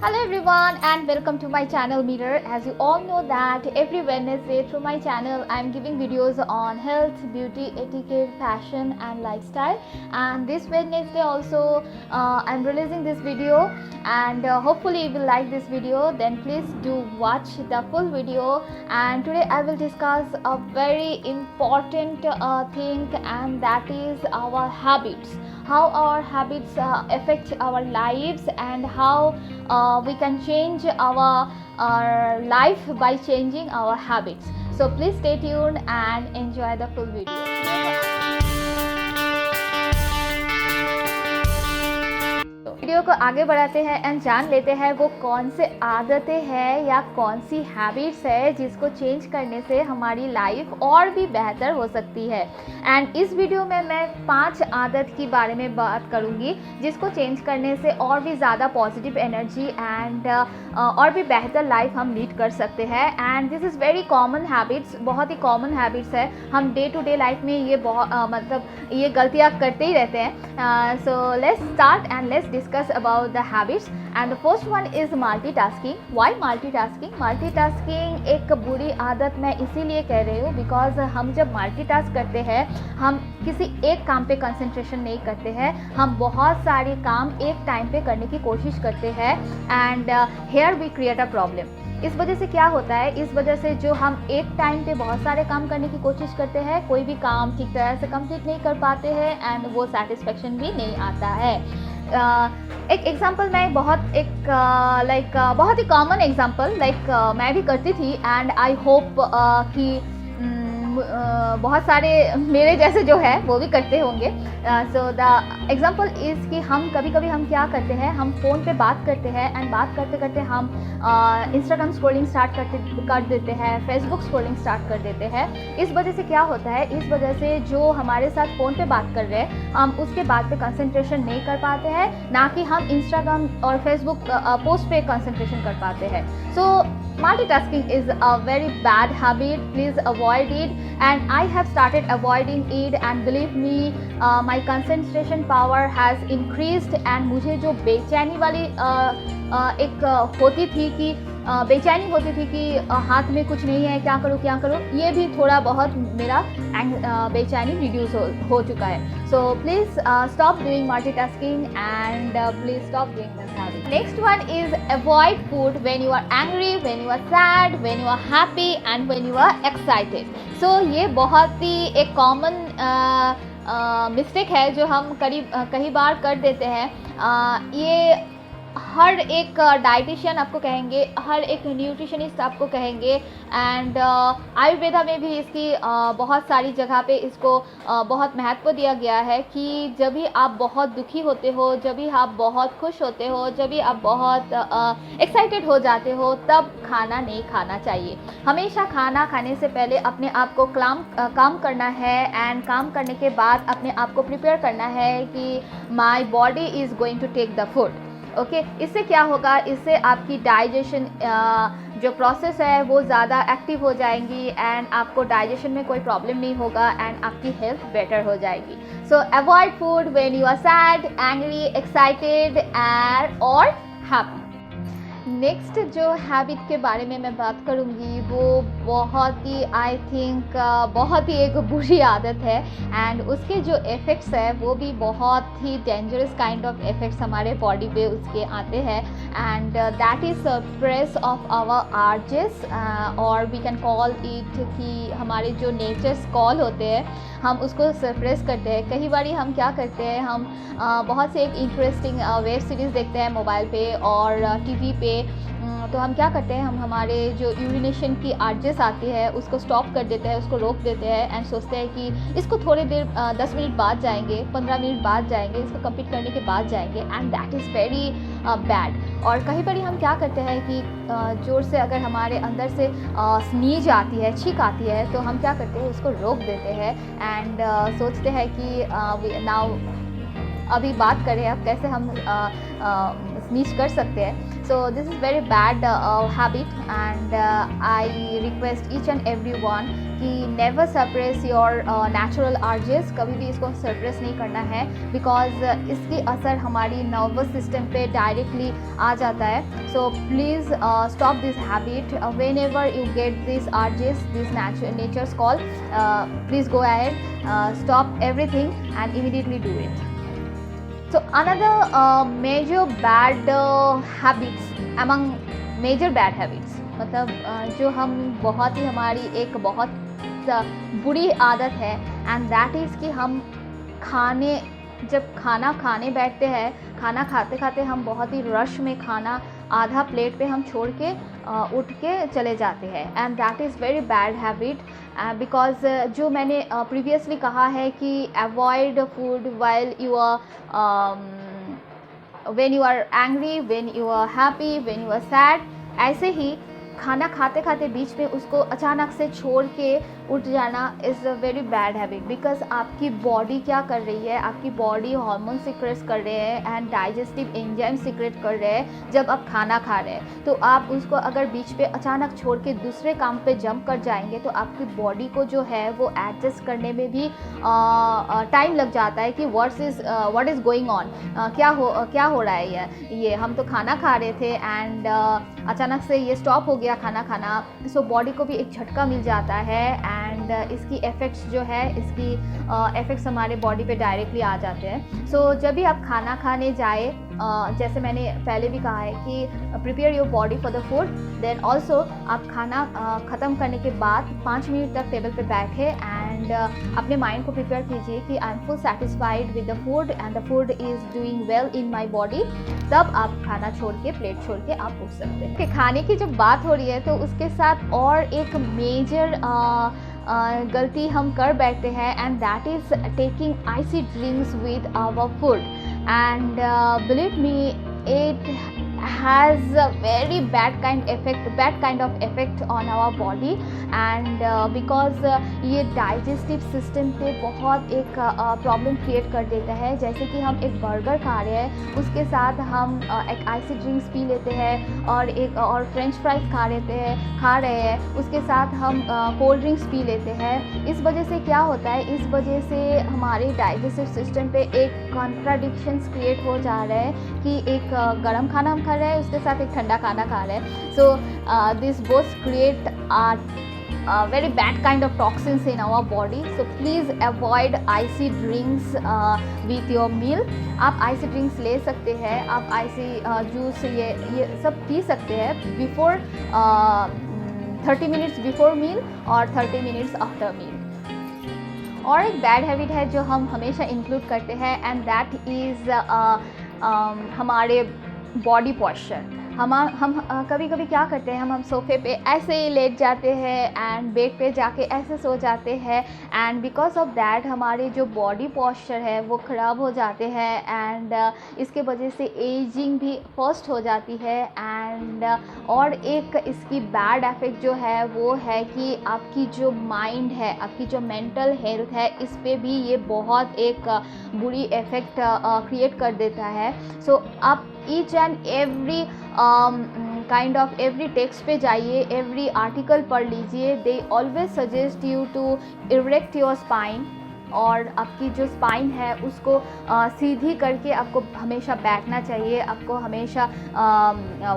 Hello everyone and welcome to my channel Mirror. As you all know that every Wednesday through my channel I am giving videos on health, beauty, etiquette, fashion and lifestyle, and this Wednesday also I am releasing this video, and hopefully you will like this video. Then please do watch the full video, and today I will discuss a very important thing, and that is our habits, how our habits affect our lives, and how we can change our life by changing our habits. So please stay tuned and enjoy the full video. Video को आगे बढ़ाते हैं and जान लेते हैं वो कौन से आदतें हैं या कौन सी हैबिट्स है जिसको चेंज करने से हमारी लाइफ और भी बेहतर हो सकती है। एंड इस वीडियो में मैं 5 आदत के बारे में बात करूंगी जिसको चेंज करने से और भी ज़्यादा पॉजिटिव एनर्जी एंड और भी बेहतर लाइफ हम लीड कर सकते हैं। And this is very common habits, बहुत ही कॉमन हैबिट्स है। हम डे टू डे लाइफ में ये मतलब ये गलतियाँ करते ही रहते हैं। So let's start and let's discuss about the habits, and the first one is multitasking. Why multitasking? Multitasking एक बुरी आदत मैं इसीलिए कह रही हूँ because हम जब multitask करते हैं हम किसी एक काम पे कंसंट्रेशन नहीं करते हैं, हम बहुत सारे काम एक टाइम पे करने की कोशिश करते हैं, and here we create a problem. इस वजह से क्या होता है, इस वजह से जो हम एक टाइम पे बहुत सारे काम करने की कोशिश करते हैं, कोई भी काम ठीक तरह से कंप्लीट नहीं कर पाते हैं एंड वो सेटिस्फेक्शन भी नहीं आता है। एक एग्जांपल मैं बहुत ही कॉमन एग्जांपल मैं भी करती थी, एंड आई होप कि बहुत सारे मेरे जैसे जो है वो भी करते होंगे। सो द एग्जांपल इज़ कि हम कभी कभी हम क्या करते हैं, हम फ़ोन पे बात करते हैं एंड बात करते करते हम इंस्टाग्राम स्क्रॉलिंग स्टार्ट कर देते हैं, फेसबुक स्क्रॉलिंग स्टार्ट कर देते हैं। इस वजह से क्या होता है, इस वजह से जो हमारे साथ फ़ोन पे बात कर रहे हैं हम उसके बात पे कंसंट्रेशन नहीं कर पाते हैं, ना कि हम इंस्टाग्राम और फेसबुक पोस्ट पे कंसंट्रेशन कर पाते हैं। सो multitasking is a very bad habit. Please avoid it, and I have started avoiding it, and believe me my concentration power has increased, and मुझे जो बेचैनी वाली एक होती थी कि बेचैनी होती थी कि हाथ में कुछ नहीं है, क्या करूँ, ये भी थोड़ा बहुत मेरा बेचैनी रिड्यूस हो चुका है। So please stop doing multitasking and please stop doing this habit. Next one is avoid food when you are angry, when you are sad, when you are happy and when you are excited. So ये बहुत ही एक common mistake है जो हम कई बार कर देते हैं। ये हर एक डाइटिशियन आपको कहेंगे, हर एक न्यूट्रिशनिस्ट आपको कहेंगे, एंड आयुर्वेदा में भी इसकी बहुत सारी जगह पे इसको बहुत महत्व दिया गया है कि जब भी आप बहुत दुखी होते हो, जब भी आप बहुत खुश होते हो, जब भी आप बहुत एक्साइटेड हो जाते हो, तब खाना नहीं खाना चाहिए। हमेशा खाना खाने से पहले अपने आप को काम करना है, एंड काम करने के बाद अपने आप को प्रिपेयर करना है कि my body is going to take the food. Okay, इससे क्या होगा, इससे आपकी डाइजेशन जो प्रोसेस है वो ज़्यादा एक्टिव हो जाएंगी, एंड आपको डाइजेशन में कोई प्रॉब्लम नहीं होगा, एंड आपकी हेल्थ बेटर हो जाएगी। So avoid food when you are sad, angry, excited and और हैप्पी। नेक्स्ट जो हैबिट के बारे में मैं बात करूँगी वो बहुत ही आई थिंक बहुत ही एक बुरी आदत है, एंड उसके जो इफ़ेक्ट्स है वो भी बहुत ही डेंजरस काइंड ऑफ इफ़ेक्ट्स हमारे बॉडी पे उसके आते हैं, and that is suppress of our urges, और वी कैन कॉल इट कि हमारे जो नेचर्स कॉल होते हैं हम उसको सप्रेस करते हैं। कई बार हम क्या करते हैं, हम बहुत से एक इंटरेस्टिंग वेब सीरीज़ देखते हैं मोबाइल पे और टीवी पे, तो हम क्या करते हैं, हम हमारे जो यूरिनेशन की आर्जेस आती है उसको स्टॉप कर देते हैं, उसको रोक देते हैं, एंड सोचते हैं कि इसको थोड़ी देर 10 मिनट बाद जाएंगे, 15 मिनट बाद जाएंगे, इसको कंप्लीट करने के बाद जाएंगे, and that is very bad. और कहीं पर हम क्या करते हैं कि ज़ोर से अगर हमारे अंदर से स्नीज आती है, छींक आती है, तो हम क्या करते हैं, उसको रोक देते हैं, एंड सोचते हैं कि नाउ अभी बात करें अब कैसे हम स्नीज कर सकते हैं। So this is very bad habit, and I request each and every one कि never suppress your natural urges, कभी भी इसको सप्रेस नहीं करना है, बिकॉज इसकी असर हमारी नर्वस सिस्टम पे डायरेक्टली आ जाता है। So please stop this habit. Whenever you get these urges, this nature's call, please go ahead, stop everything and immediately do it. So another major bad habits, among major bad habits, मतलब जो हम बहुत ही, हमारी एक बहुत बुरी आदत है, एंड दैट इज़ कि हम जब खाना खाने बैठते हैं, खाना खाते खाते हम बहुत ही रश में खाना आधा प्लेट पे हम छोड़ के उठ के चले जाते हैं, and that is very bad habit, because जो मैंने प्रीवियसली कहा है कि avoid food while you are when you are angry, when you are happy, when you are sad, ऐसे ही खाना खाते खाते बीच में उसको अचानक से छोड़ के उठ जाना is a very bad habit, because आपकी बॉडी क्या कर रही है, आपकी बॉडी हार्मोन सीक्रेट कर रहे हैं एंड डाइजेस्टिव एंजाइम सीक्रेट कर रहे हैं जब आप खाना खा रहे हैं। तो आप उसको अगर बीच पे अचानक छोड़ के दूसरे काम पे जंप कर जाएंगे तो आपकी बॉडी को जो है वो एडजस्ट करने में भी टाइम लग जाता है कि व्हाट इज़ गोइंग ऑन, क्या हो रहा है, ये हम तो खाना खा रहे थे एंड अचानक से ये स्टॉप हो गया खाना खाना। सो बॉडी को भी एक झटका मिल जाता है एंड इसकी इफ़ेक्ट्स जो है, इसकी इफ़ेक्ट्स हमारे बॉडी पे डायरेक्टली आ जाते हैं। सो जब भी आप खाना खाने जाए, जैसे मैंने पहले भी कहा है कि prepare your body for the food, then also आप खाना ख़त्म करने के बाद 5 मिनट तक टेबल पे बैठे एंड अपने माइंड को प्रिपेयर कीजिए कि I am full satisfied with the food and the food is doing well in my body, तब आप खाना छोड़ के, प्लेट छोड़ के आप उठ सकते हैं। कि खाने की जब बात हो रही है तो उसके साथ और एक मेजर गलती हम कर बैठते हैं, and that is taking icy drinks with our food, and believe me it has a very bad kind of effect on our body, and because ये digestive system पे बहुत एक प्रॉब्लम क्रिएट कर देता है। जैसे कि हम एक बर्गर खा रहे हैं, उसके साथ हम एक आइसी ड्रिंक्स पी लेते हैं और फ्रेंच फ्राइज खा रहे हैं, उसके साथ हम कोल्ड ड्रिंक्स पी लेते हैं। इस वजह से क्या होता है, इस वजह से हमारे डाइजेस्टिव सिस्टम पे एक कॉन्ट्राडिक्शंस क्रिएट हो जा रहा है कि एक गर्म खाना हम खा रहे हैं, उसके साथ एक ठंडा खाना खा रहे हैं। So this both create very bad kind of toxins in our body, so please avoid icy drinks with your meal। आप icy drinks ले सकते हैं, आप icy juice ये सब पी सकते हैं before 30 minutes before meal और 30 minutes after meal। और एक बैड हैबिट है जो हम हमेशा इंक्लूड करते हैं, एंड दैट इज़ हमारे बॉडी पॉस्चर। हम कभी कभी क्या करते हैं, हम सोफ़े पे ऐसे ही लेट जाते हैं एंड बेड पे जाके ऐसे सो जाते हैं, एंड बिकॉज ऑफ दैट हमारे जो बॉडी पॉस्चर है वो ख़राब हो जाते हैं, एंड इसके वजह से एजिंग भी फर्स्ट हो जाती है। एंड और एक इसकी बैड इफेक्ट जो है वो है कि आपकी जो माइंड है, आपकी जो मेंटल हेल्थ है, इस पे भी ये बहुत एक बुरी इफ़ेक्ट क्रिएट कर देता है। सो आप each and every kind of every text पे जाइए, एवरी आर्टिकल पढ़ लीजिए, they always suggest you to erect your spine, और आपकी जो स्पाइन है उसको सीधी करके आपको हमेशा बैठना चाहिए, आपको हमेशा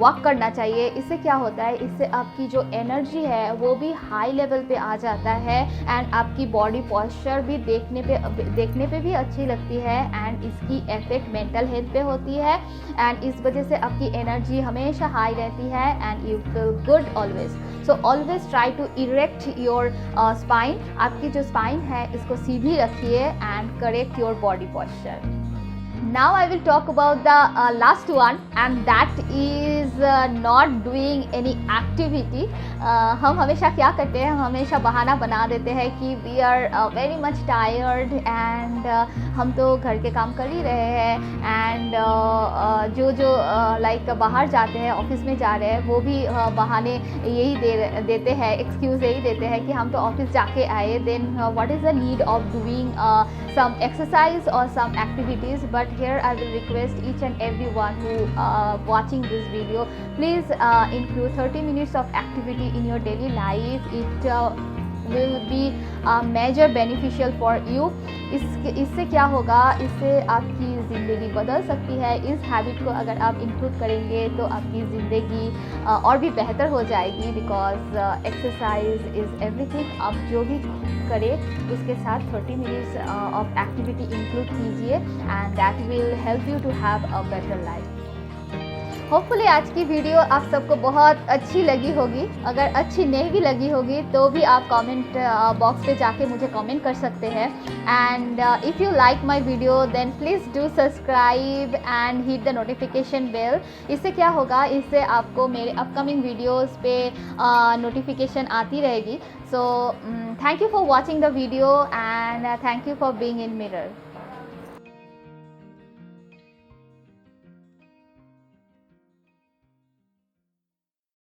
वॉक करना चाहिए। इससे क्या होता है, इससे आपकी जो एनर्जी है वो भी हाई लेवल पे आ जाता है, एंड आपकी बॉडी पॉस्चर भी देखने पे भी अच्छी लगती है, एंड इसकी इफेक्ट मेंटल हेल्थ पे होती है, एंड इस वजह से आपकी एनर्जी हमेशा हाई रहती है and you feel good always. So always try to erect your spine. आपकी जो स्पाइन है इसको सीधी रखिए and correct your body posture. Now I will talk about the last one, and that is not doing any activity। हम हमेशा क्या करते हैं, हम हमेशा बहाना बना देते हैं कि we are very much tired and हम तो घर के काम कर ही रहे हैं, and जो like बाहर जाते हैं, ऑफिस में जा रहे हैं, वो भी बहाने यही देते हैं, एक्सक्यूज़ यही देते हैं कि हम तो ऑफिस जाके आए, then what is the need of doing some exercise or some activities। But here I will request each and everyone who watching this video, please include 30 minutes of activity in your daily life। It will be major beneficial for you. इससे क्या होगा, इससे आपकी ज़िंदगी बदल सकती है। इस हैबिट को अगर आप इंक्लूड करेंगे तो आपकी ज़िंदगी और भी बेहतर हो जाएगी, बिकॉज एक्सरसाइज इज़ एवरीथिंग। आप जो भी करें उसके साथ 30 मिनट्स ऑफ एक्टिविटी इंक्लूड कीजिए, and that will help you to have a better life. Hopefully आज की वीडियो आप सबको बहुत अच्छी लगी होगी। अगर अच्छी नहीं भी लगी होगी तो भी आप कमेंट बॉक्स पे जाके मुझे कमेंट कर सकते हैं। And if you like my video then please do subscribe and hit the notification bell. इससे क्या होगा, इससे आपको मेरे अपकमिंग वीडियोस पे नोटिफिकेशन आती रहेगी। So thank you for watching the video and thank you for being in mirror.